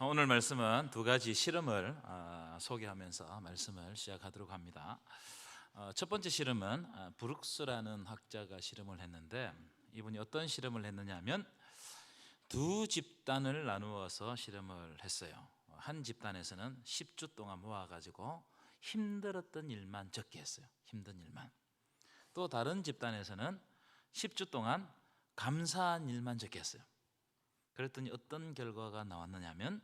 오늘 말씀은 두 가지 실험을 소개하면서 말씀을 시작하도록 합니다. 첫 번째 실험은 브룩스라는 학자가 실험을 했는데, 이분이 어떤 실험을 했느냐 하면 두 집단을 나누어서 실험을 했어요. 한 집단에서는 10주 동안 모아가지고 힘들었던 일만 적게 했어요. 힘든 일만. 또 다른 집단에서는 10주 동안 감사한 일만 적게 했어요. 그랬더니 어떤 결과가 나왔느냐 하면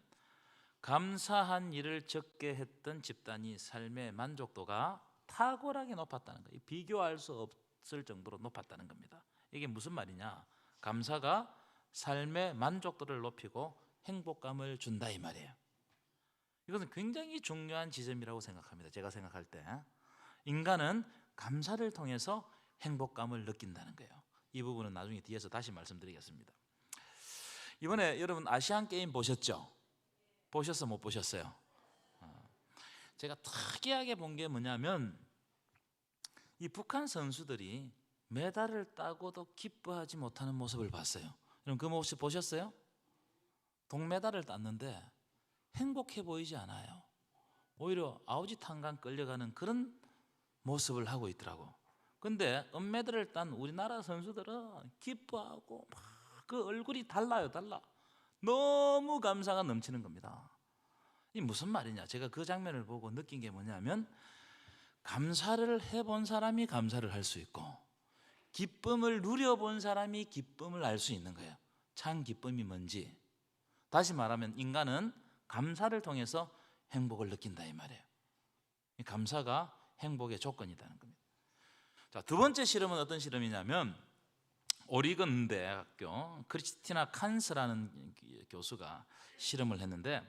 감사한 일을 적게 했던 집단이 삶의 만족도가 탁월하게 높았다는 거예요. 비교할 수 없을 정도로 높았다는 겁니다. 이게 무슨 말이냐? 감사가 삶의 만족도를 높이고 행복감을 준다 이 말이에요. 이것은 굉장히 중요한 지점이라고 생각합니다. 제가 생각할 때 인간은 감사를 통해서 행복감을 느낀다는 거예요. 이 부분은 나중에 뒤에서 다시 말씀드리겠습니다. 이번에 여러분 아시안 게임 보셨죠? 보셨어 못 보셨어요? 제가 특이하게 본 게 뭐냐면 이 북한 선수들이 메달을 따고도 기뻐하지 못하는 모습을 봤어요. 여러분 그 모습 보셨어요? 동메달을 땄는데 행복해 보이지 않아요. 오히려 아우지탄강 끌려가는 그런 모습을 하고 있더라고. 근데 은메달을 딴 우리나라 선수들은 기뻐하고 막 그 얼굴이 달라요. 너무 감사가 넘치는 겁니다. 이 무슨 말이냐? 제가 그 장면을 보고 느낀 게 뭐냐면 감사를 해본 사람이 감사를 할 수 있고 기쁨을 누려본 사람이 기쁨을 알 수 있는 거예요. 참 기쁨이 뭔지. 다시 말하면 인간은 감사를 통해서 행복을 느낀다 이 말이에요. 이 감사가 행복의 조건이라는 겁니다. 자, 두 번째 실험은 어떤 실험이냐면 오리건 대학교 크리스티나 칸스라는 교수가 실험을 했는데,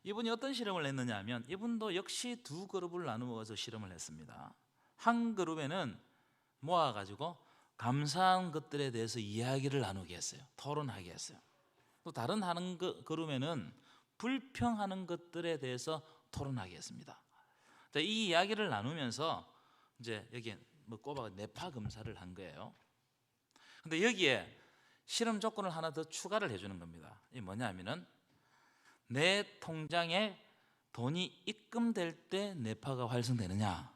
이분이 어떤 실험을 했느냐 하면 이분도 역시 두 그룹을 나누어서 실험을 했습니다. 한 그룹에는 모아가지고 감사한 것들에 대해서 이야기를 나누게 했어요. 토론하게 했어요. 또 다른 한 그룹에는 불평하는 것들에 대해서 토론하게 했습니다. 자, 이 이야기를 나누면서 이제 여기에 꼽아가 뇌파 검사를 한 거예요. 근데 여기에 실험 조건을 하나 더 추가를 해주는 겁니다. 이게 뭐냐 하면은 내 통장에 돈이 입금될 때 뇌파가 활성되느냐,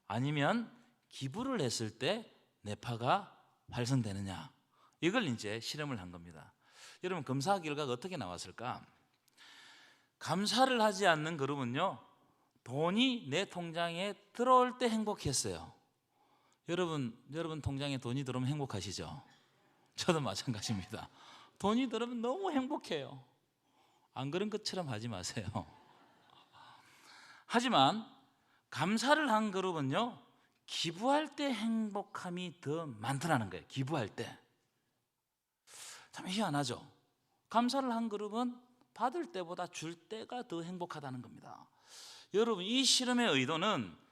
아니면 기부를 했을 때 뇌파가 활성되느냐, 이걸 이제 실험을 한 겁니다. 여러분 검사 결과가 어떻게 나왔을까? 감사를 하지 않는 그룹은요, 돈이 내 통장에 들어올 때 행복했어요. 여러분 통장에 돈이 들어오면 행복하시죠? 저도 마찬가지입니다. 돈이 들어오면 너무 행복해요. 안 그런 것처럼 하지 마세요. 하지만 감사를 한 그룹은요, 기부할 때 행복함이 더 많더라는 거예요. 기부할 때. 참 희한하죠? 감사를 한 그룹은 받을 때보다 줄 때가 더 행복하다는 겁니다. 여러분 이 실험의 의도는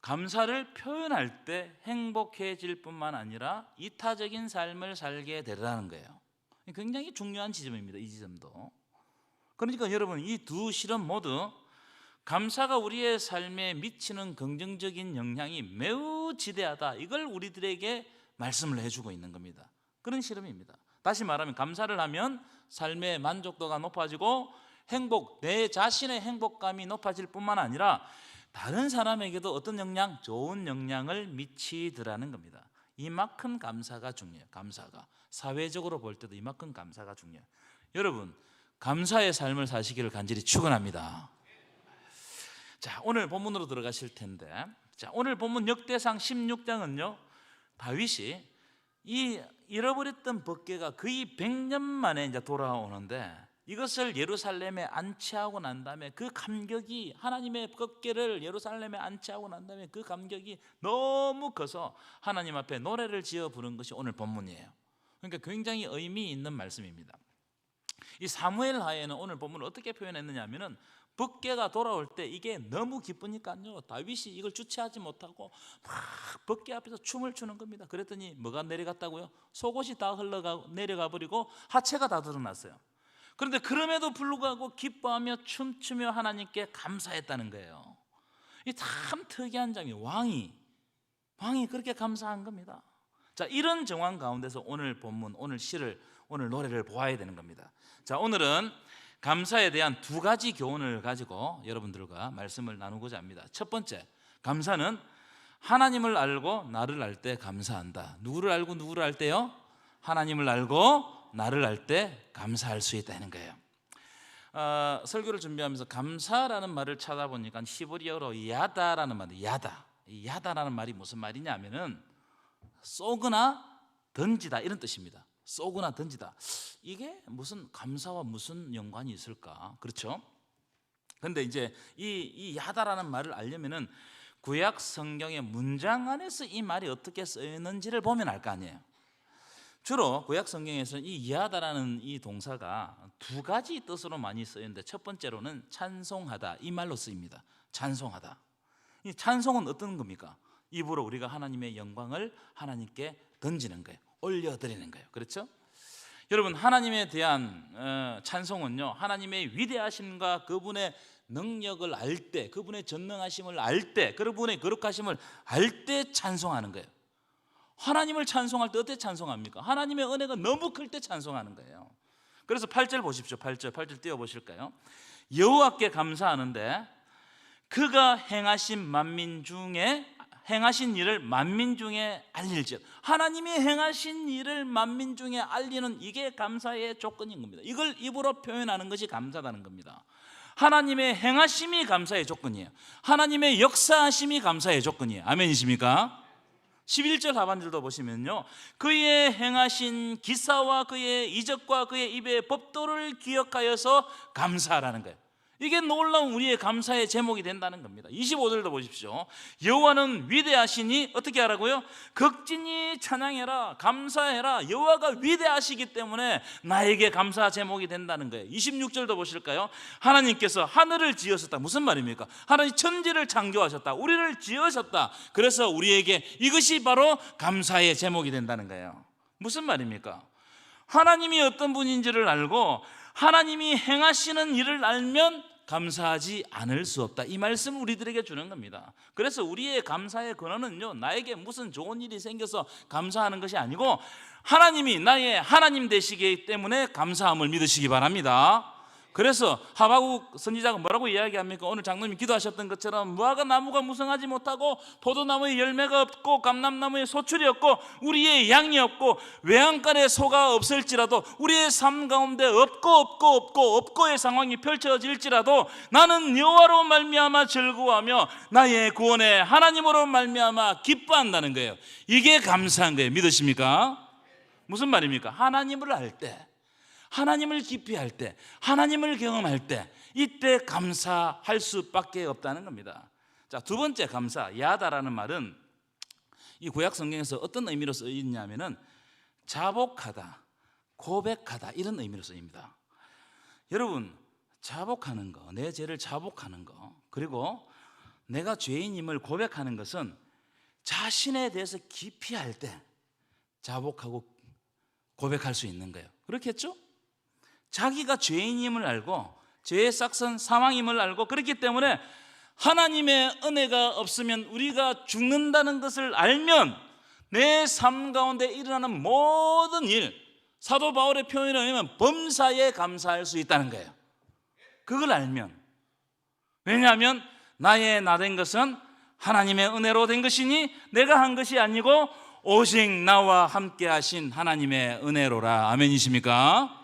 감사를 표현할 때 행복해질 뿐만 아니라 이타적인 삶을 살게 되라는 거예요. 굉장히 중요한 지점입니다. 이 지점도. 그러니까 여러분 이 두 실험 모두 감사가 우리의 삶에 미치는 긍정적인 영향이 매우 지대하다, 이걸 우리들에게 말씀을 해주고 있는 겁니다. 그런 실험입니다. 다시 말하면 감사를 하면 삶의 만족도가 높아지고 내 자신의 행복감이 높아질 뿐만 아니라 다른 사람에게도 어떤 영향? 좋은 영향을 미치더라는 겁니다. 이만큼 감사가 중요해요. 감사가 사회적으로 볼 때도 이만큼 감사가 중요해요. 여러분 감사의 삶을 사시기를 간절히 축원합니다. 자, 오늘 본문으로 들어가실 텐데, 자, 오늘 본문 역대상 16장은요 다윗이 이 잃어버렸던 법궤가 거의 100년 만에 이제 돌아오는데, 이것을 예루살렘에 안치하고 난 다음에 그 감격이, 하나님의 법궤를 예루살렘에 안치하고 난 다음에 그 감격이 너무 커서 하나님 앞에 노래를 지어 부른 것이 오늘 본문이에요. 그러니까 굉장히 의미 있는 말씀입니다. 이 사무엘 하에는 오늘 본문을 어떻게 표현했느냐 하면은 법궤가 돌아올 때 이게 너무 기쁘니까요, 다윗이 이걸 주체하지 못하고 막 법궤 앞에서 춤을 추는 겁니다. 그랬더니 뭐가 내려갔다고요? 속옷이 다 내려가 버리고 하체가 다 드러났어요. 그런데 그럼에도 불구하고 기뻐하며 춤추며 하나님께 감사했다는 거예요. 이 참 특이한 점이 왕이 그렇게 감사한 겁니다. 자, 이런 정황 가운데서 오늘 본문, 오늘 시를, 오늘 노래를 보아야 되는 겁니다. 자, 오늘은 감사에 대한 두 가지 교훈을 가지고 여러분들과 말씀을 나누고자 합니다. 첫 번째, 감사는 하나님을 알고 나를 알 때 감사한다. 누구를 알고 누구를 알 때요? 하나님을 알고 나를 알 때 감사할 수 있다는 거예요. 설교를 준비하면서 감사라는 말을 찾아보니까 히브리어로 야다라는 말이 야다라는 말이 무슨 말이냐 하면은 쏘거나 던지다 이런 뜻입니다. 쏘거나 던지다. 이게 무슨 감사와 무슨 연관이 있을까? 그렇죠? 근데 이제 이 야다라는 말을 알려면은 구약 성경의 문장 안에서 이 말이 어떻게 쓰여 있는지를 보면 알 거 아니에요. 주로 구약 성경에서는 이 야다라는 이 동사가 두 가지 뜻으로 많이 쓰이는데, 첫 번째로는 찬송하다 이 말로 쓰입니다. 찬송하다. 이 찬송은 어떤 겁니까? 입으로 우리가 하나님의 영광을 하나님께 던지는 거예요. 올려드리는 거예요. 그렇죠? 여러분, 하나님에 대한 찬송은요, 하나님의 위대하심과 그분의 능력을 알 때, 그분의 전능하심을 알 때, 그분의 거룩하심을 알 때 찬송하는 거예요. 하나님을 찬송할 때 어떻게 찬송합니까? 하나님의 은혜가 너무 클 때 찬송하는 거예요. 그래서 8절 보십시오. 8절 띄워보실까요? 여호와께 감사하는데 그가 행하신 일을 만민 중에 알릴지어다. 하나님이 행하신 일을 만민 중에 알리는, 이게 감사의 조건인 겁니다. 이걸 입으로 표현하는 것이 감사다는 겁니다. 하나님의 행하심이 감사의 조건이에요. 하나님의 역사하심이 감사의 조건이에요. 아멘이십니까? 11절 하반절도 보시면요, 그의 행하신 기사와 그의 이적과 그의 입의 법도를 기억하여서 감사하라는 거예요. 이게 놀라운 우리의 감사의 제목이 된다는 겁니다. 25절도 보십시오. 여호와는 위대하시니 어떻게 하라고요? 극진히 찬양해라, 감사해라. 여호와가 위대하시기 때문에 나에게 감사 제목이 된다는 거예요. 26절도 보실까요? 하나님께서 하늘을 지으셨다. 무슨 말입니까? 하나님 천지를 창조하셨다. 우리를 지으셨다. 그래서 우리에게 이것이 바로 감사의 제목이 된다는 거예요. 무슨 말입니까? 하나님이 어떤 분인지를 알고 하나님이 행하시는 일을 알면 감사하지 않을 수 없다. 이 말씀을 우리들에게 주는 겁니다. 그래서 우리의 감사의 근원은요, 나에게 무슨 좋은 일이 생겨서 감사하는 것이 아니고 하나님이 나의 하나님 되시기 때문에 감사함을 믿으시기 바랍니다. 그래서 하박국 선지자가 뭐라고 이야기합니까? 오늘 장로님이 기도하셨던 것처럼 무화과 나무가 무성하지 못하고 포도나무에 열매가 없고 감람나무에 소출이 없고 우리의 양이 없고 외양간에 소가 없을지라도 우리의 삶 가운데 없고의 상황이 펼쳐질지라도 나는 여호와로 말미암아 즐거워하며 나의 구원의 하나님으로 말미암아 기뻐한다는 거예요. 이게 감사한 거예요. 믿으십니까? 무슨 말입니까? 하나님을 알 때, 하나님을 깊이 할 때, 하나님을 경험할 때, 이때 감사할 수밖에 없다는 겁니다. 자, 두 번째 감사, 야다라는 말은 이 구약 성경에서 어떤 의미로 쓰이냐면은 자복하다, 고백하다 이런 의미로 쓰입니다. 여러분, 자복하는 거, 내 죄를 자복하는 거, 그리고 내가 죄인임을 고백하는 것은 자신에 대해서 깊이 할 때 자복하고 고백할 수 있는 거예요. 그렇겠죠? 자기가 죄인임을 알고 죄의 싹선 사망임을 알고, 그렇기 때문에 하나님의 은혜가 없으면 우리가 죽는다는 것을 알면 내 삶 가운데 일어나는 모든 일, 사도 바울의 표현에 의하면 범사에 감사할 수 있다는 거예요. 그걸 알면. 왜냐하면 나의 나 된 것은 하나님의 은혜로 된 것이니 내가 한 것이 아니고 오직 나와 함께 하신 하나님의 은혜로라. 아멘이십니까?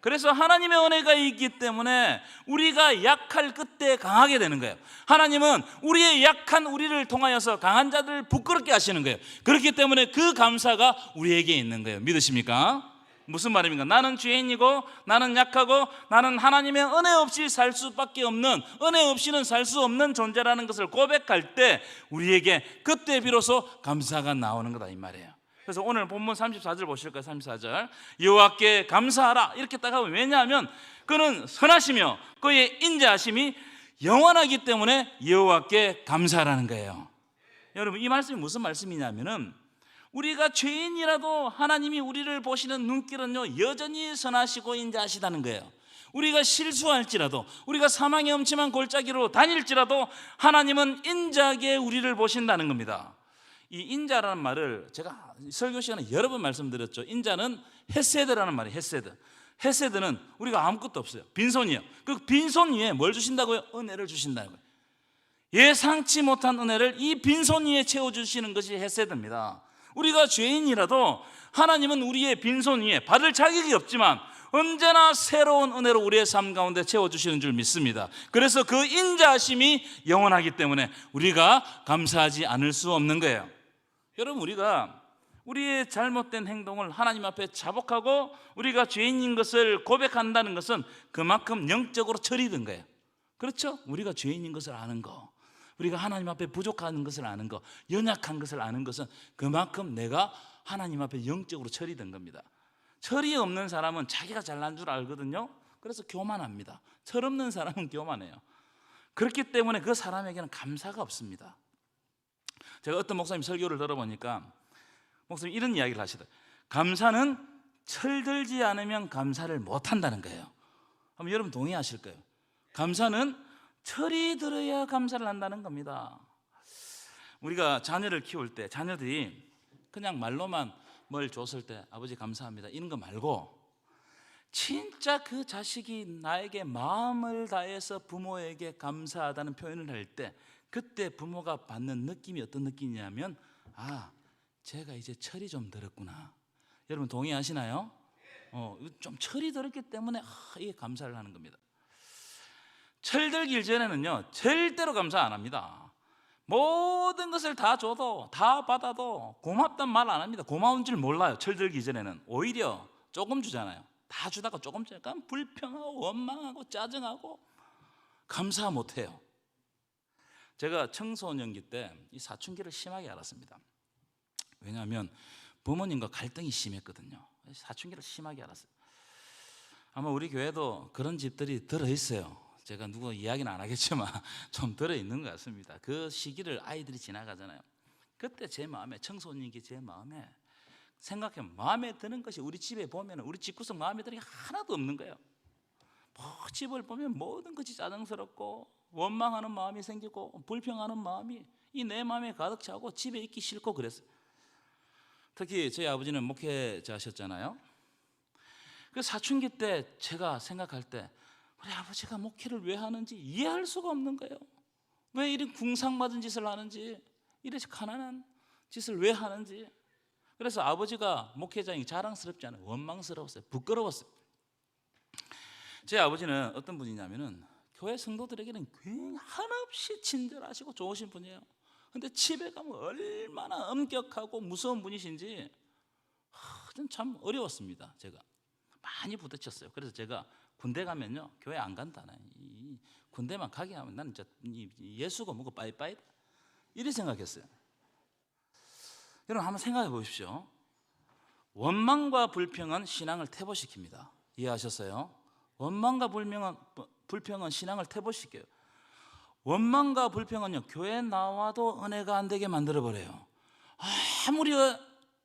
그래서 하나님의 은혜가 있기 때문에 우리가 약할 그때 강하게 되는 거예요. 하나님은 우리의 약한 우리를 통하여서 강한 자들을 부끄럽게 하시는 거예요. 그렇기 때문에 그 감사가 우리에게 있는 거예요. 믿으십니까? 무슨 말입니까? 나는 죄인이고 나는 약하고 나는 하나님의 은혜 없이 살 수밖에 없는, 은혜 없이는 살 수 없는 존재라는 것을 고백할 때 우리에게 그때 비로소 감사가 나오는 거다 이 말이에요. 그래서 오늘 본문 34절 보실까요? 34절 여호와께 감사하라 이렇게 딱 하면, 왜냐하면 그는 선하시며 그의 인자하심이 영원하기 때문에 여호와께 감사하라는 거예요. 여러분, 이 말씀이 무슨 말씀이냐면은 우리가 죄인이라도 하나님이 우리를 보시는 눈길은요 여전히 선하시고 인자하시다는 거예요. 우리가 실수할지라도, 우리가 사망의 음침한 골짜기로 다닐지라도 하나님은 인자하게 우리를 보신다는 겁니다. 이 인자라는 말을 제가 설교 시간에 여러 번 말씀드렸죠. 인자는 헤세드라는 말이에요. 헤세드. 헤세드는 우리가 아무것도 없어요. 빈손이에요. 그 빈손 위에 뭘 주신다고요? 은혜를 주신다는 거예요. 예상치 못한 은혜를 이 빈손 위에 채워주시는 것이 헤세드입니다. 우리가 죄인이라도 하나님은 우리의 빈손 위에 받을 자격이 없지만 언제나 새로운 은혜로 우리의 삶 가운데 채워주시는 줄 믿습니다. 그래서 그 인자하심이 영원하기 때문에 우리가 감사하지 않을 수 없는 거예요. 여러분, 우리가 우리의 잘못된 행동을 하나님 앞에 자복하고 우리가 죄인인 것을 고백한다는 것은 그만큼 영적으로 처리된 거예요. 그렇죠? 우리가 죄인인 것을 아는 거, 우리가 하나님 앞에 부족한 것을 아는 거, 연약한 것을 아는 것은 그만큼 내가 하나님 앞에 영적으로 처리된 겁니다. 철이 없는 사람은 자기가 잘난 줄 알거든요. 그래서 교만합니다. 철 없는 사람은 교만해요. 그렇기 때문에 그 사람에게는 감사가 없습니다. 제가 어떤 목사님 설교를 들어보니까 목사님 이런 이야기를 하시더라고요. 감사는 철들지 않으면 감사를 못한다는 거예요. 그럼 여러분 동의하실 거예요. 감사는 철이 들어야 감사를 한다는 겁니다. 우리가 자녀를 키울 때 자녀들이 그냥 말로만 뭘 줬을 때 아버지 감사합니다 이런 거 말고 진짜 그 자식이 나에게 마음을 다해서 부모에게 감사하다는 표현을 할 때 그때 부모가 받는 느낌이 어떤 느낌이냐면 아, 제가 이제 철이 좀 들었구나. 여러분 동의하시나요? 좀 철이 들었기 때문에 이게 감사를 하는 겁니다. 철들기 전에는요 절대로 감사 안 합니다. 모든 것을 다 줘도 다 받아도 고맙단 말 안 합니다. 고마운 줄 몰라요. 철들기 전에는 오히려 조금 주잖아요. 다 주다가 조금 주니까 불평하고 원망하고 짜증하고 감사 못해요. 제가 청소년기 때 이 사춘기를 심하게 알았습니다. 왜냐하면 부모님과 갈등이 심했거든요. 사춘기를 심하게 알았어요. 아마 우리 교회도 그런 집들이 들어있어요. 제가 누구 이야기는 안 하겠지만 좀 들어있는 것 같습니다. 그 시기를 아이들이 지나가잖아요. 그때 제 마음에, 청소년기 제 마음에 생각해보면 마음에 드는 것이 우리 집에 보면 우리 집구석 마음에 드는 게 하나도 없는 거예요. 집을 보면 모든 것이 짜증스럽고 원망하는 마음이 생기고 불평하는 마음이 이 내 마음에 가득 차고 집에 있기 싫고 그랬어요. 특히 저희 아버지는 목회자셨잖아요. 그 사춘기 때 제가 생각할 때 우리 아버지가 목회를 왜 하는지 이해할 수가 없는 거예요. 왜 이런 궁상맞은 짓을 하는지, 이렇게 가난한 짓을 왜 하는지. 그래서 아버지가 목회자인 자랑스럽지 않아요. 원망스러웠어요. 부끄러웠어요. 제 아버지는 어떤 분이냐면은 교회 성도들에게는 굉장히 한없이 친절하시고 좋으신 분이에요. 근데 집에 가면 얼마나 엄격하고 무서운 분이신지 참 어려웠습니다. 제가 많이 부딪혔어요. 그래서 제가 군대 가면요 교회 안 간다네. 군대만 가게 하면 나는 진짜 예수가 뭐고 빠이빠이다 이렇게 생각했어요. 여러분 한번 생각해 보십시오. 원망과 불평은 신앙을 퇴보시킵니다. 이해하셨어요? 원망과 불평은 신앙을 퇴보시켜요. 원망과 불평은요 교회에 나와도 은혜가 안 되게 만들어버려요. 아무리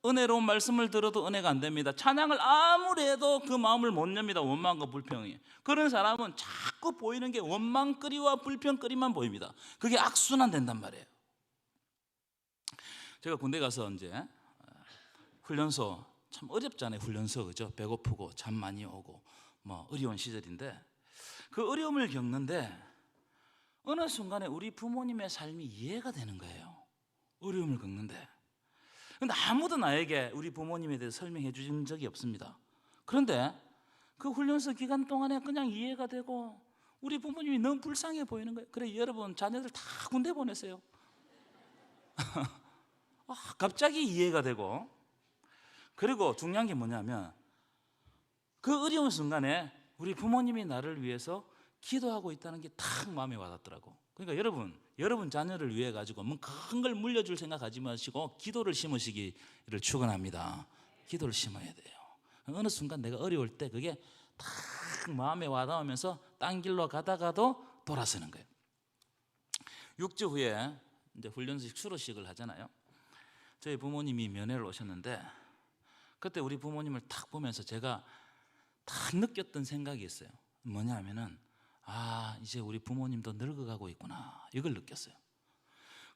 은혜로운 말씀을 들어도 은혜가 안 됩니다. 찬양을 아무리 해도 그 마음을 못 냅니다. 원망과 불평이. 그런 사람은 자꾸 보이는 게 원망거리와 불평거리만 보입니다. 그게 악순환 된단 말이에요. 제가 군대 가서 이제 훈련소 참 어렵잖아요. 훈련소 그죠? 배고프고 잠 많이 오고 뭐 어려운 시절인데 그 어려움을 겪는데 어느 순간에 우리 부모님의 삶이 이해가 되는 거예요. 어려움을 겪는데. 근데 아무도 나에게 우리 부모님에 대해서 설명해 주신 적이 없습니다. 그런데 그 훈련소 기간 동안에 그냥 이해가 되고 우리 부모님이 너무 불쌍해 보이는 거예요. 그래 여러분 자녀들 다 군대 보내세요. 갑자기 이해가 되고 그리고 중요한 게 뭐냐면 그 어려운 순간에 우리 부모님이 나를 위해서 기도하고 있다는 게 탁 마음에 와닿더라고. 그러니까 여러분 자녀를 위해 가지고 뭐 큰 걸 물려줄 생각하지 마시고 기도를 심으시기를 축원합니다. 기도를 심어야 돼요. 어느 순간 내가 어려울 때 그게 탁 마음에 와닿으면서 딴 길로 가다가도 돌아서는 거예요. 6주 후에 이제 훈련식 수료식을 하잖아요. 저희 부모님이 면회를 오셨는데 그때 우리 부모님을 탁 보면서 제가 탁 느꼈던 생각이 있어요. 뭐냐면은 이제 우리 부모님도 늙어가고 있구나 이걸 느꼈어요.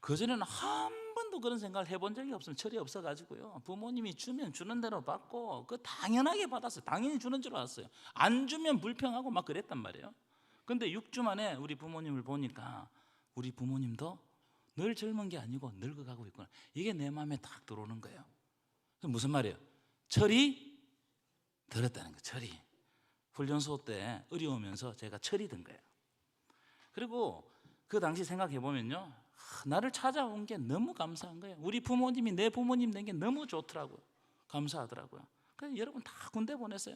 그전에는 한 번도 그런 생각을 해본 적이 없으면 철이 없어가지고요. 부모님이 주면 주는 대로 받고 그 당연하게 받았어요. 당연히 주는 줄 알았어요. 안 주면 불평하고 막 그랬단 말이에요. 근데 6주 만에 우리 부모님을 보니까 우리 부모님도 늘 젊은 게 아니고 늙어가고 있구나. 이게 내 마음에 딱 들어오는 거예요. 무슨 말이에요? 철이 들었다는 거예요. 철이. 훈련소 때 어려우면서 제가 철이 든 거예요. 그리고 그 당시 생각해 보면요, 나를 찾아온 게 너무 감사한 거예요. 우리 부모님이 내 부모님 된 게 너무 좋더라고요. 감사하더라고요. 그래서 여러분 다 군대 보냈어요.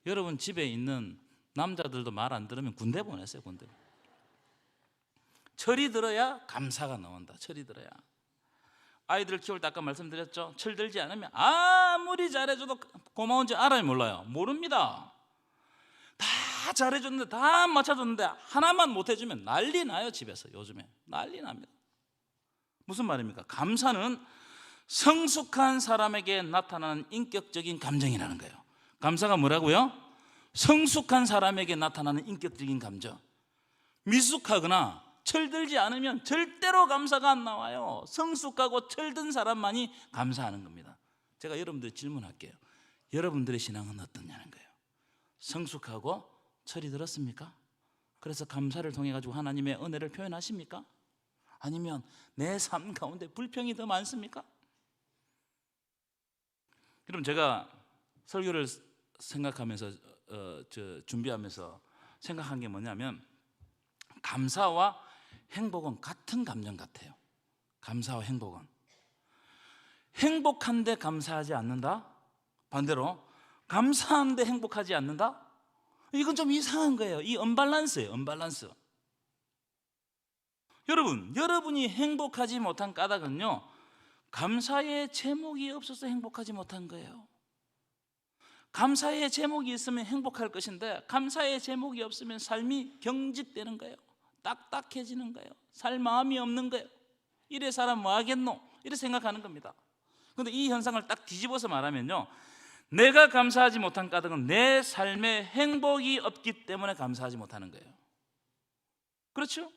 여러분 집에 있는 남자들도 말 안 들으면 군대 보냈어요. 군대. 철이 들어야 감사가 나온다. 철이 들어야. 아이들 키울 때 아까 말씀드렸죠. 철 들지 않으면 아무리 잘해줘도 고마운지 알아요, 몰라요? 모릅니다. 다 잘해줬는데, 다 맞춰줬는데 하나만 못해주면 난리 나요. 집에서 요즘에 난리 납니다. 무슨 말입니까? 감사는 성숙한 사람에게 나타나는 인격적인 감정이라는 거예요. 감사가 뭐라고요? 성숙한 사람에게 나타나는 인격적인 감정. 미숙하거나 철들지 않으면 절대로 감사가 안 나와요. 성숙하고 철든 사람만이 감사하는 겁니다. 제가 여러분들 질문할게요. 여러분들의 신앙은 어떠냐는 거예요. 성숙하고 철이 들었습니까? 그래서 감사를 통해 가지고 하나님의 은혜를 표현하십니까? 아니면 내 삶 가운데 불평이 더 많습니까? 여러분, 제가 설교를 생각하면서 준비하면서 생각한 게 뭐냐면, 감사와 행복은 같은 감정 같아요. 감사와 행복은. 행복한데 감사하지 않는다? 반대로 감사한데 행복하지 않는다? 이건 좀 이상한 거예요. 이 언밸런스예요. 언밸런스. 여러분이 행복하지 못한 까닭은요, 감사의 제목이 없어서 행복하지 못한 거예요. 감사의 제목이 있으면 행복할 것인데 감사의 제목이 없으면 삶이 경직되는 거예요. 딱딱해지는 거예요. 살 마음이 없는 거예요. 이래 사람 뭐 하겠노? 이렇게 생각하는 겁니다. 그런데 이 현상을 딱 뒤집어서 말하면요, 내가 감사하지 못한 까닭은 내 삶에 행복이 없기 때문에 감사하지 못하는 거예요. 그렇죠?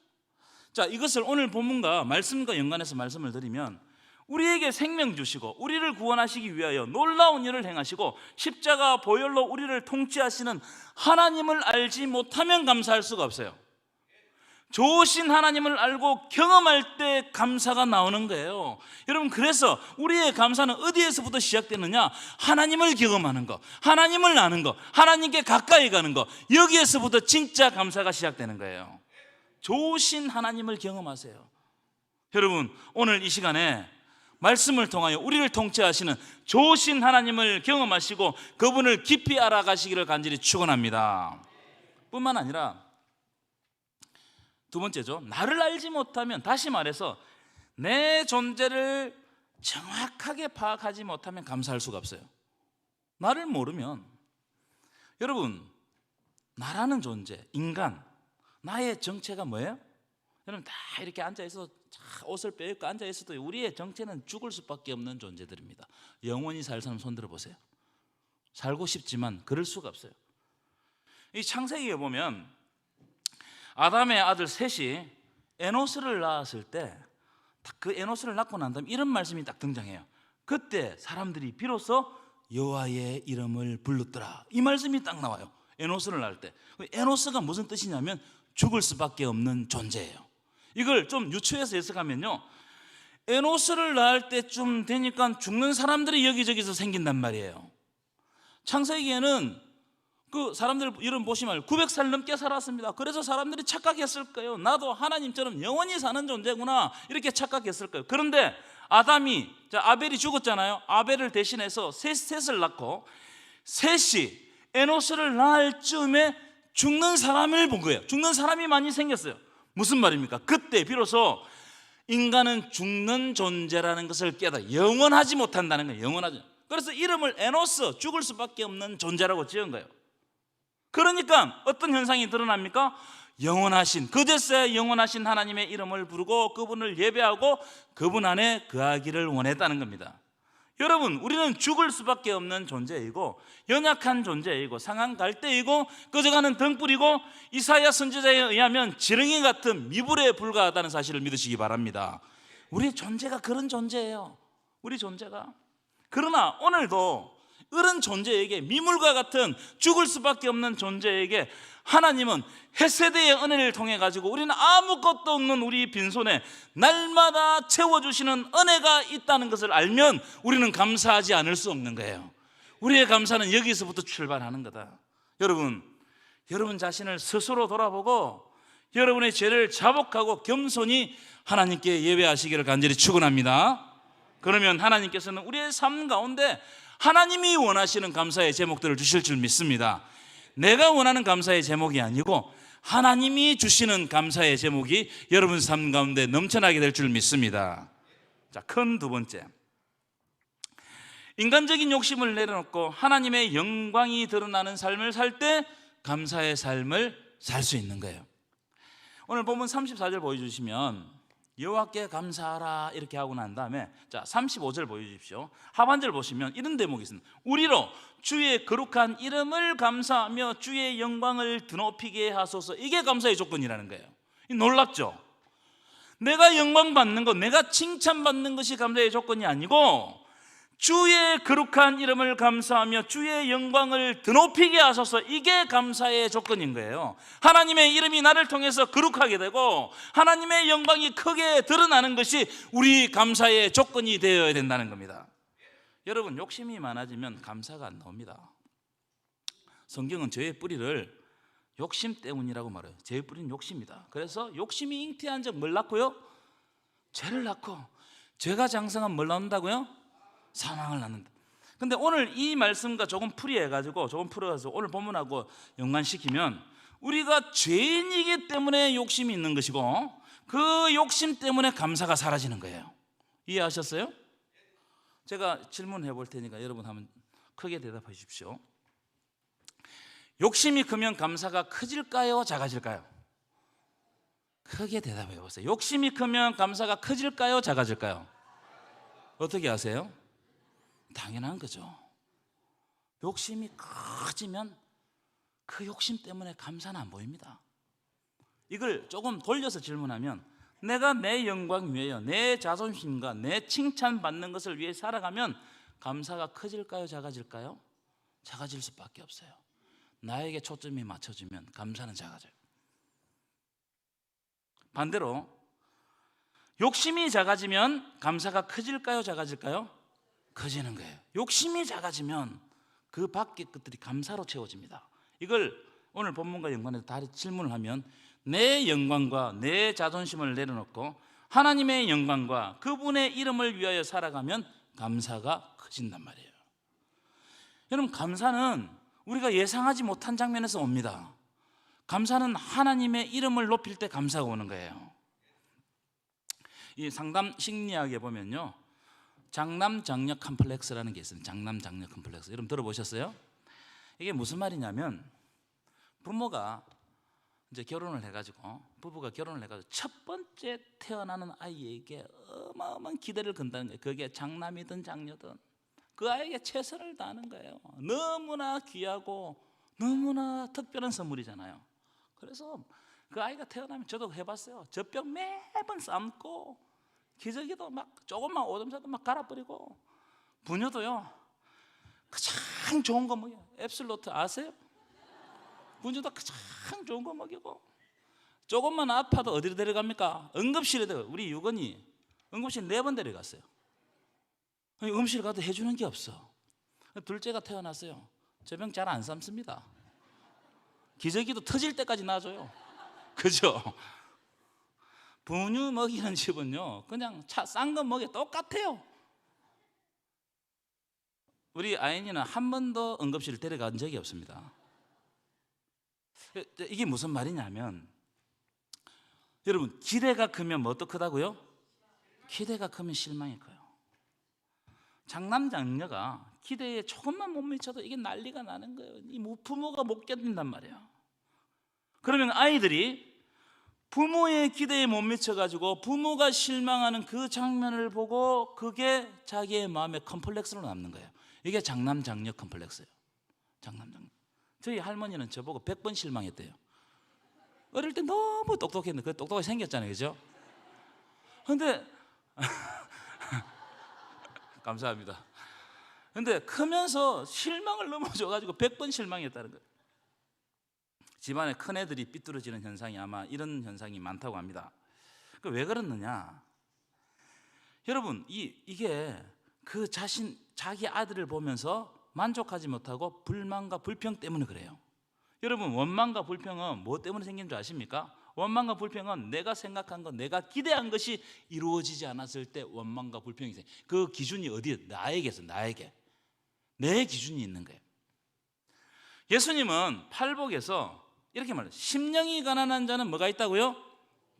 자, 이것을 오늘 본문과 말씀과 연관해서 말씀을 드리면, 우리에게 생명 주시고 우리를 구원하시기 위하여 놀라운 일을 행하시고 십자가 보혈로 우리를 통치하시는 하나님을 알지 못하면 감사할 수가 없어요. 좋으신 하나님을 알고 경험할 때 감사가 나오는 거예요. 여러분, 그래서 우리의 감사는 어디에서부터 시작되느냐? 하나님을 경험하는 거, 하나님을 아는 거, 하나님께 가까이 가는 거, 여기에서부터 진짜 감사가 시작되는 거예요. 좋으신 하나님을 경험하세요. 여러분, 오늘 이 시간에 말씀을 통하여 우리를 통치하시는 좋으신 하나님을 경험하시고 그분을 깊이 알아가시기를 간절히 축원합니다. 뿐만 아니라 두 번째죠, 나를 알지 못하면, 다시 말해서 내 존재를 정확하게 파악하지 못하면 감사할 수가 없어요. 나를 모르면, 여러분, 나라는 존재, 인간, 나의 정체가 뭐예요? 여러분, 다 이렇게 앉아있어도, 옷을 빼입고 앉아있어도 우리의 정체는 죽을 수밖에 없는 존재들입니다. 영원히 살 사람 손 들어보세요. 살고 싶지만 그럴 수가 없어요. 이 창세기에 보면 아담의 아들 셋이 에노스를 낳았을 때, 그 에노스를 낳고 난 다음에 이런 말씀이 딱 등장해요. 그때 사람들이 비로소 여호와의 이름을 불렀더라. 이 말씀이 딱 나와요. 에노스를 낳을 때. 에노스가 무슨 뜻이냐면 죽을 수밖에 없는 존재예요. 이걸 좀 유추해서 해석하면요, 에노스를 낳을 때쯤 되니까 죽는 사람들이 여기저기서 생긴단 말이에요. 창세기에는 그 사람들 이름 보시면 900살 넘게 살았습니다. 그래서 사람들이 착각했을 거예요. 나도 하나님처럼 영원히 사는 존재구나, 이렇게 착각했을 거예요. 그런데 아벨이 죽었잖아요. 아벨을 대신해서 셋을 낳고, 셋이 에노스를 낳을 즈음에 죽는 사람을 본 거예요. 죽는 사람이 많이 생겼어요. 무슨 말입니까? 그때 비로소 인간은 죽는 존재라는 것을 깨달아 영원하지 못한다는 거예요. 영원하지. 그래서 이름을 에노스, 죽을 수밖에 없는 존재라고 지은 거예요. 그러니까 어떤 현상이 드러납니까? 영원하신, 그제서야 영원하신 하나님의 이름을 부르고 그분을 예배하고 그분 안에 거하기를 원했다는 겁니다. 여러분, 우리는 죽을 수밖에 없는 존재이고 연약한 존재이고 상한 갈대이고 꺼져가는 등불이고 이사야 선지자에 의하면 지렁이 같은 미불에 불과하다는 사실을 믿으시기 바랍니다. 우리의 존재가 그런 존재예요. 우리 존재가. 그러나 오늘도 이런 존재에게, 미물과 같은 죽을 수밖에 없는 존재에게 하나님은 헤세드의 은혜를 통해 가지고 우리는 아무것도 없는 우리 빈손에 날마다 채워주시는 은혜가 있다는 것을 알면 우리는 감사하지 않을 수 없는 거예요. 우리의 감사는 여기서부터 출발하는 거다. 여러분 자신을 스스로 돌아보고 여러분의 죄를 자복하고 겸손히 하나님께 예배하시기를 간절히 축원합니다. 그러면 하나님께서는 우리의 삶 가운데 하나님이 원하시는 감사의 제목들을 주실 줄 믿습니다. 내가 원하는 감사의 제목이 아니고 하나님이 주시는 감사의 제목이 여러분 삶 가운데 넘쳐나게 될 줄 믿습니다. 자, 큰 두 번째, 인간적인 욕심을 내려놓고 하나님의 영광이 드러나는 삶을 살 때 감사의 삶을 살 수 있는 거예요. 오늘 본문 34절 보여주시면 여호와께 감사하라 이렇게 하고 난 다음에 자 35절 보여주십시오. 하반절 보시면 이런 대목이 있습니다. 우리로 주의 거룩한 이름을 감사하며 주의 영광을 드높이게 하소서. 이게 감사의 조건이라는 거예요. 놀랍죠? 내가 영광 받는 것, 내가 칭찬받는 것이 감사의 조건이 아니고 주의 거룩한 이름을 감사하며 주의 영광을 드높이게 하소서. 이게 감사의 조건인 거예요. 하나님의 이름이 나를 통해서 거룩하게 되고 하나님의 영광이 크게 드러나는 것이 우리 감사의 조건이 되어야 된다는 겁니다. 여러분, 욕심이 많아지면 감사가 안 나옵니다. 성경은 죄의 뿌리를 욕심 때문이라고 말해요. 죄의 뿌리는 욕심이다. 그래서 욕심이 잉태한 적 뭘 낳고요? 죄를 낳고, 죄가 장성하면 뭘 낳는다고요? 사망을 낳는다. 근데 오늘 이 말씀과 조금 풀어서 오늘 본문하고 연관시키면 우리가 죄인이기 때문에 욕심이 있는 것이고 그 욕심 때문에 감사가 사라지는 거예요. 이해하셨어요? 제가 질문해 볼 테니까 여러분 한번 크게 대답해 주십시오. 욕심이 크면 감사가 커질까요? 작아질까요? 크게 대답해 보세요. 욕심이 크면 감사가 커질까요? 작아질까요? 어떻게 아세요? 당연한 거죠. 욕심이 커지면 그 욕심 때문에 감사는 안 보입니다. 이걸 조금 돌려서 질문하면 내가 내 영광 위하여 내 자존심과 내 칭찬받는 것을 위해 살아가면 감사가 커질까요? 작아질까요? 작아질 수밖에 없어요. 나에게 초점이 맞춰지면 감사는 작아져요. 반대로 욕심이 작아지면 감사가 커질까요? 작아질까요? 커지는 거예요. 욕심이 작아지면 그 밖의 것들이 감사로 채워집니다. 이걸 오늘 본문과 연관해서 다시 질문을 하면 내 영광과 내 자존심을 내려놓고 하나님의 영광과 그분의 이름을 위하여 살아가면 감사가 커진단 말이에요. 여러분, 감사는 우리가 예상하지 못한 장면에서 옵니다. 감사는 하나님의 이름을 높일 때 감사가 오는 거예요. 이 상담 심리학에 보면요, 장남 장녀 컴플렉스라는 게 있어요. 장남 장녀 컴플렉스. 여러분 들어보셨어요? 이게 무슨 말이냐면 부부가 결혼을 해가지고 첫 번째 태어나는 아이에게 어마어마한 기대를 건다는 거예요. 그게 장남이든 장녀든 그 아이에게 최선을 다하는 거예요. 너무나 귀하고 너무나 특별한 선물이잖아요. 그래서 그 아이가 태어나면 저도 해봤어요. 젖병 매번 삶고 기저귀도 막 조금만 오줌 싸도 막 갈아버리고 부녀도요 가장 좋은 거 먹여요. 앱슬로트 아세요? 부녀도 가장 좋은 거 먹이고 조금만 아파도 어디로 데려갑니까? 응급실에 우리 유건이 응급실 4번 데려갔어요. 응급실 가도 해주는 게 없어. 둘째가 태어났어요. 젖병 잘 안 삶습니다. 기저귀도 터질 때까지 놔줘요. 그죠? 분유 먹이는 집은요 그냥 싼 거 먹여 똑같아요. 우리 아이니는 한 번도 응급실 데려간 적이 없습니다. 이게 무슨 말이냐면 여러분, 기대가 크면 뭐 또 크다고요? 기대가 크면 실망이 커요. 장남 장녀가 기대에 조금만 못 미쳐도 이게 난리가 나는 거예요. 이 부모가 못 견딘단 말이에요. 그러면 아이들이 부모의 기대에 못 미쳐가지고 부모가 실망하는 그 장면을 보고 그게 자기의 마음의 컴플렉스로 남는 거예요. 이게 장남장녀 컴플렉스예요. 장남장녀. 저희 할머니는 저보고 100번 실망했대요. 어릴 때 너무 똑똑했는데 그 똑똑하게 생겼잖아요, 그죠? 근데 감사합니다. 근데 크면서 실망을 넘어져가지고 100번 실망했다는 거예요. 집안에 큰 애들이 삐뚤어지는 현상이 아마 이런 현상이 많다고 합니다. 왜 그렇느냐? 여러분, 이게 그 자기 아들을 보면서 만족하지 못하고 불만과 불평 때문에 그래요. 여러분, 원망과 불평은 뭐 때문에 생긴 줄 아십니까? 원망과 불평은 내가 생각한 것, 내가 기대한 것이 이루어지지 않았을 때 원망과 불평이 생겨요. 그 기준이 어디에? 나에게서, 나에게. 내 기준이 있는 거예요. 예수님은 팔복에서 이렇게 말해요. 심령이 가난한 자는 뭐가 있다고요?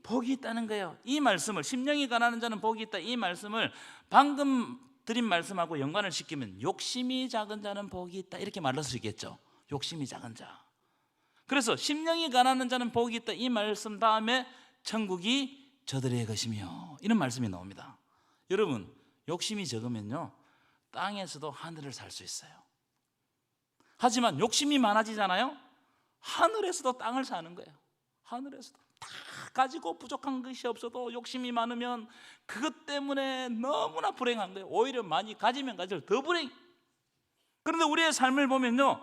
복이 있다는 거예요. 이 말씀을, 심령이 가난한 자는 복이 있다, 이 말씀을 방금 드린 말씀하고 연관을 시키면 욕심이 작은 자는 복이 있다, 이렇게 말할 수 있겠죠. 욕심이 작은 자. 그래서 심령이 가난한 자는 복이 있다, 이 말씀 다음에 천국이 저들의 것이며, 이런 말씀이 나옵니다. 여러분, 욕심이 적으면요 땅에서도 하늘을 살 수 있어요. 하지만 욕심이 많아지잖아요. 하늘에서도 땅을 사는 거예요. 하늘에서도 다 가지고 부족한 것이 없어도 욕심이 많으면 그것 때문에 너무나 불행한 거예요. 오히려 많이 가지면 가질수록 더 불행. 그런데 우리의 삶을 보면요,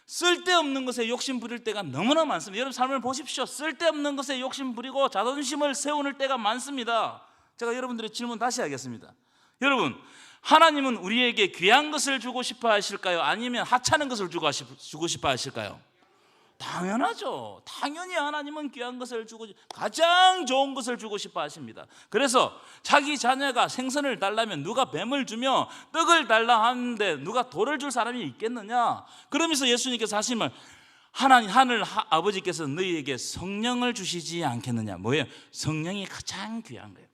쓸데없는 것에 욕심 부릴 때가 너무나 많습니다. 여러분 삶을 보십시오. 쓸데없는 것에 욕심 부리고 자존심을 세우는 때가 많습니다. 제가 여러분들의 질문 다시 하겠습니다. 여러분, 하나님은 우리에게 귀한 것을 주고 싶어 하실까요? 아니면 하찮은 것을 주고 싶어 하실까요? 당연하죠. 당연히 하나님은 귀한 것을 주고, 가장 좋은 것을 주고 싶어 하십니다. 그래서 자기 자녀가 생선을 달라면 누가 뱀을 주며 떡을 달라 하는데 누가 돌을 줄 사람이 있겠느냐? 그러면서 예수님께서 하신 말, 하나님 하늘 아버지께서 너희에게 성령을 주시지 않겠느냐? 뭐예요? 성령이 가장 귀한 거예요.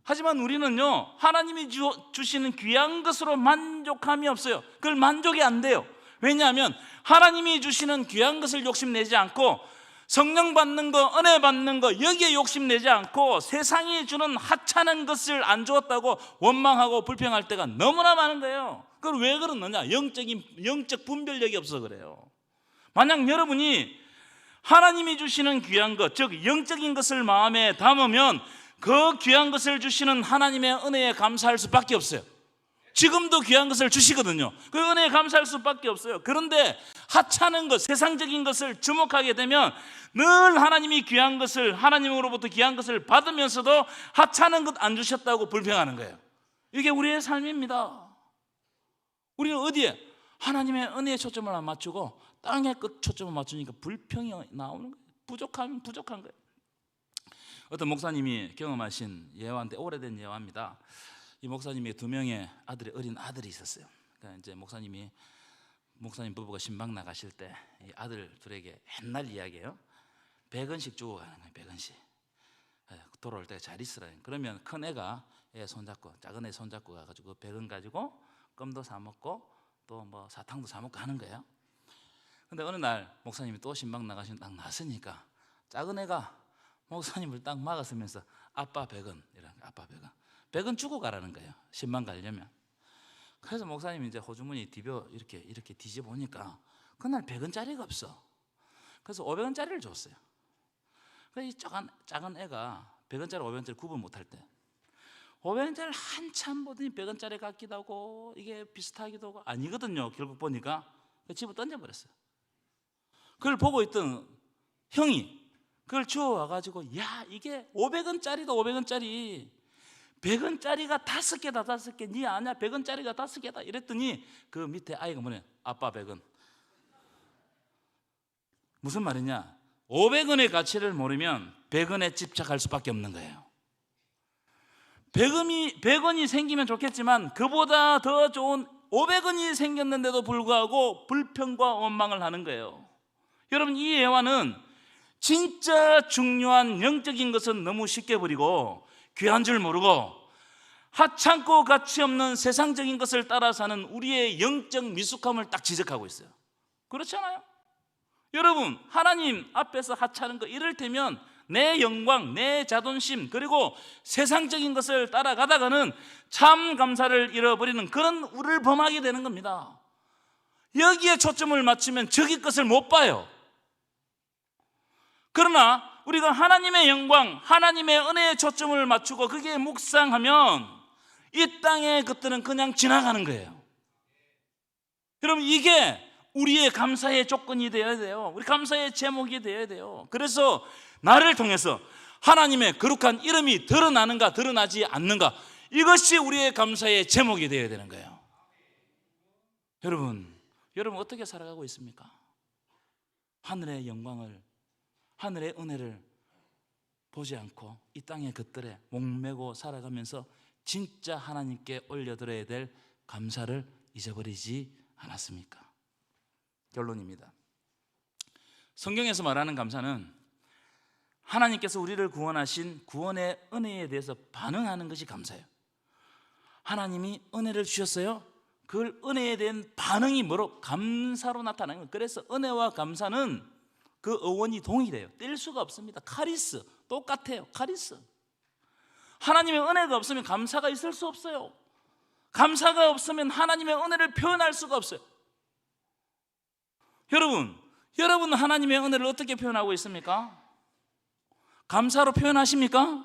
하지만 우리는요, 하나님이 주시는 귀한 것으로 만족함이 없어요. 그걸 만족이 안 돼요. 왜냐하면 하나님이 주시는 귀한 것을 욕심내지 않고, 성령 받는 거, 은혜 받는 거, 여기에 욕심내지 않고 세상이 주는 하찮은 것을 안 주었다고 원망하고 불평할 때가 너무나 많은 거예요. 그걸 왜 그러느냐? 영적 분별력이 없어서 그래요. 만약 여러분이 하나님이 주시는 귀한 것, 즉 영적인 것을 마음에 담으면 그 귀한 것을 주시는 하나님의 은혜에 감사할 수밖에 없어요. 지금도 귀한 것을 주시거든요. 그 은혜에 감사할 수밖에 없어요. 그런데 하찮은 것, 세상적인 것을 주목하게 되면 늘 하나님이 귀한 것을, 하나님으로부터 귀한 것을 받으면서도 하찮은 것 안 주셨다고 불평하는 거예요. 이게 우리의 삶입니다. 우리는 어디에? 하나님의 은혜에 초점을 안 맞추고 땅에 끝 초점을 맞추니까 불평이 나오는 거예요. 부족한 거예요. 어떤 목사님이 경험하신 예화인데, 오래된 예화입니다. 이 목사님이 2명의 어린 아들이 있었어요. 그러니까 이제 목사님 부부가 신방 나가실 때 이 아들 둘에게 옛날 이야기예요. 100원씩 주고 가는 거예요. 100원씩. 돌아올 때 잘 있으라. 그러면 큰 애가 애 손잡고, 작은 애 손잡고 가가지고 100원 가지고 껌도 사 먹고 또 뭐 사탕도 사 먹고 하는 거예요. 근데 어느 날 목사님이 또 신방 나가시면 딱 나서니까 작은 애가 목사님을 딱 막았으면서 아빠 100원 이런 거예요. 아빠 100원. 100원 주고 가라는 거예요. 신방 가려면. 그래서 목사님이 이제 호주머니 이렇게 뒤져보니까 그날 100원짜리가 없어. 그래서 500원짜리를 줬어요. 그래서 이 작은 애가 100원짜리 500원짜리 구분 못할 때 500원짜리를 한참 보더니 100원짜리 같기도 하고 이게 비슷하기도 하고 아니거든요. 결국 보니까 집어 던져버렸어요. 그걸 보고 있던 형이 그걸 주워와가지고, 야, 이게 500원짜리다 500원짜리 100원짜리가 5개다 5개. 니 아냐? 100원짜리가 5개다 이랬더니 그 밑에 아이가 뭐냐? 아빠 100원. 무슨 말이냐? 500원의 가치를 모르면 100원에 집착할 수밖에 없는 거예요. 100원이 생기면 좋겠지만 그보다 더 좋은 500원이 생겼는데도 불구하고 불평과 원망을 하는 거예요. 여러분, 이 예화는 진짜 중요한 영적인 것은 너무 쉽게 버리고 귀한 줄 모르고 하찮고 가치 없는 세상적인 것을 따라 사는 우리의 영적 미숙함을 딱 지적하고 있어요. 그렇잖아요? 여러분, 하나님 앞에서 하찮은 거, 이럴 테면 내 영광, 내 자존심, 그리고 세상적인 것을 따라가다가는 참 감사를 잃어버리는 그런 우를 범하게 되는 겁니다. 여기에 초점을 맞추면 저기 것을 못 봐요. 그러나 우리가 하나님의 영광, 하나님의 은혜에 초점을 맞추고 그게 묵상하면 이 땅의 것들은 그냥 지나가는 거예요. 여러분, 이게 우리의 감사의 조건이 되어야 돼요. 우리 감사의 제목이 되어야 돼요. 그래서 나를 통해서 하나님의 거룩한 이름이 드러나는가 드러나지 않는가, 이것이 우리의 감사의 제목이 되어야 되는 거예요. 여러분 어떻게 살아가고 있습니까? 하늘의 영광을, 하늘의 은혜를 보지 않고 이 땅의 것들에 목매고 살아가면서 진짜 하나님께 올려드려야 될 감사를 잊어버리지 않았습니까? 결론입니다. 성경에서 말하는 감사는 하나님께서 우리를 구원하신 구원의 은혜에 대해서 반응하는 것이 감사예요. 하나님이 은혜를 주셨어요. 그 은혜에 대한 반응이 뭐로? 감사로 나타나는 거예요. 그래서 은혜와 감사는 그 어원이 동일해요. 뗄 수가 없습니다. 카리스, 똑같아요. 카리스. 하나님의 은혜가 없으면 감사가 있을 수 없어요. 감사가 없으면 하나님의 은혜를 표현할 수가 없어요. 여러분 하나님의 은혜를 어떻게 표현하고 있습니까? 감사로 표현하십니까?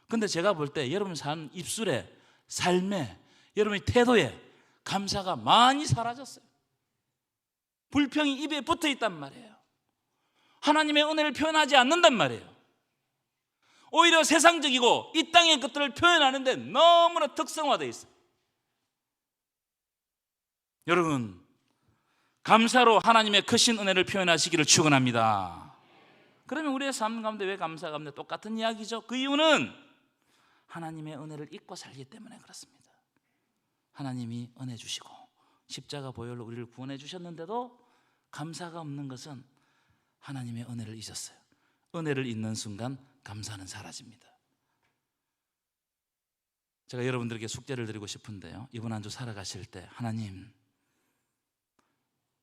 근데 제가 볼 때 여러분 입술에, 삶에, 여러분의 태도에 감사가 많이 사라졌어요. 불평이 입에 붙어 있단 말이에요. 하나님의 은혜를 표현하지 않는단 말이에요. 오히려 세상적이고 이 땅의 것들을 표현하는데 너무나 특성화되어 있어요. 여러분, 감사로 하나님의 크신 은혜를 표현하시기를 축원합니다. 그러면 우리의 삶 가운데 왜 감사가 없냐? 똑같은 이야기죠. 그 이유는 하나님의 은혜를 잊고 살기 때문에 그렇습니다. 하나님이 은혜 주시고 십자가 보혈로 우리를 구원해 주셨는데도 감사가 없는 것은 하나님의 은혜를 잊었어요. 은혜를 잊는 순간 감사는 사라집니다. 제가 여러분들에게 숙제를 드리고 싶은데요, 이번 한 주 살아가실 때 하나님,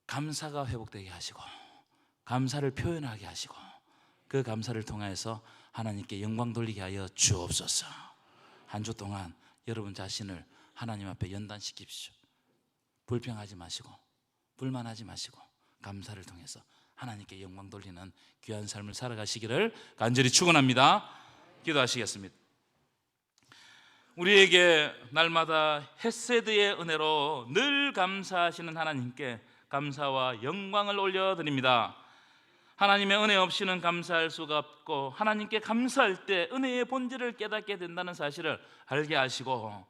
감사가 회복되게 하시고 감사를 표현하게 하시고 그 감사를 통해서 하나님께 영광 돌리게 하여 주옵소서. 한 주 동안 여러분 자신을 하나님 앞에 연단시키십시오. 불평하지 마시고 불만하지 마시고 감사를 통해서 하나님께 영광 돌리는 귀한 삶을 살아가시기를 간절히 축원합니다. 기도하시겠습니다. 우리에게 날마다 헤세드의 은혜로 늘 감사하시는 하나님께 감사와 영광을 올려드립니다. 하나님의 은혜 없이는 감사할 수가 없고 하나님께 감사할 때 은혜의 본질을 깨닫게 된다는 사실을 알게 하시고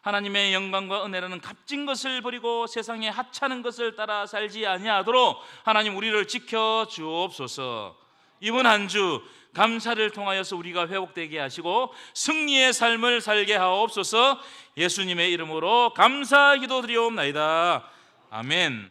하나님의 영광과 은혜라는 값진 것을 버리고 세상의 하찮은 것을 따라 살지 아니하도록 하나님 우리를 지켜 주옵소서. 이번 한 주 감사를 통하여서 우리가 회복되게 하시고 승리의 삶을 살게 하옵소서. 예수님의 이름으로 감사 기도드리옵나이다. 아멘.